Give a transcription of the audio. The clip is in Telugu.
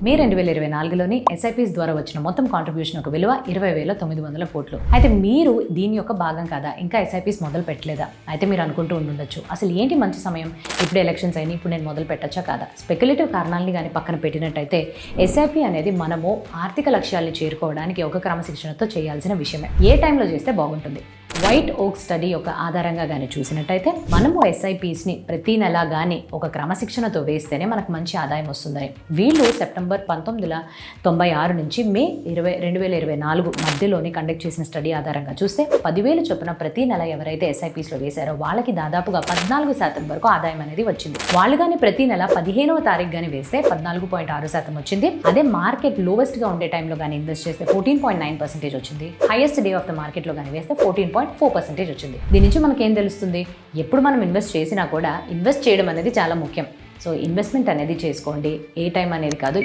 మే 2024లోని ఎస్ఐపిస్ ద్వారా వచ్చిన మొత్తం కాంట్రిబ్యూషన్ ఒక విలువ 20,900 కోట్లు. అయితే మీరు దీని యొక్క భాగం కాదా? ఇంకా ఎస్ఐపిస్ మొదలు పెట్టలేదా? అయితే మీరు అనుకుంటూ ఉండొచ్చు, అసలు ఏంటి మంచి సమయం, ఇప్పుడు ఎలక్షన్స్ అయినా ఇప్పుడు నేను మొదలు పెట్టచ్చా కాదా? స్పెక్యులేటివ్ కారణాలని కానీ పక్కన పెట్టినట్టయితే ఎస్ఐపి అనేది మనము ఆర్థిక లక్ష్యాన్ని చేరుకోవడానికి ఒక క్రమశిక్షణతో చేయాల్సిన విషయమే. ఏ టైంలో చేస్తే బాగుంటుంది? వైట్ ఓక్ స్టడీ యొక్క ఆధారంగా కానీ చూసినట్టయితే మనము ఎస్ఐపిస్ని ప్రతి నెల కానీ ఒక క్రమశిక్షణతో వేస్తేనే మనకు మంచి ఆదాయం వస్తుందని వీళ్ళు సెప్టెంబర్ 1996 నుంచి మే 2024 మధ్యలోని కండక్ట్ చేసిన స్టడీ ఆధారంగా చూస్తే 10,000 చొప్పున ప్రతి నెల ఎవరైతే ఎస్ఐపిస్లో వేశారో వాళ్ళకి దాదాపుగా 14% వరకు ఆదాయం అనేది వచ్చింది. వాళ్ళు కానీ ప్రతి నెల 15వ తారీఖు కానీ వేస్తే 14.6% వచ్చింది. అదే మార్కెట్ లోవెస్ట్గా ఉండే టైంలో కానీ ఇన్వెస్ట్ చేస్తే 14.9% వచ్చింది. హైయెస్ట్ డే ఆఫ్ ద మార్కెట్లో కానీ వేస్తే 14.4% వచ్చింది. దీని నుంచి మనకేం తెలుస్తుంది? ఎప్పుడు మనం ఇన్వెస్ట్ చేసినా కూడా ఇన్వెస్ట్ చేయడం అనేది చాలా ముఖ్యం. సో ఇన్వెస్ట్మెంట్ అనేది చేసుకోండి, ఏ టైం అనేది కాదు.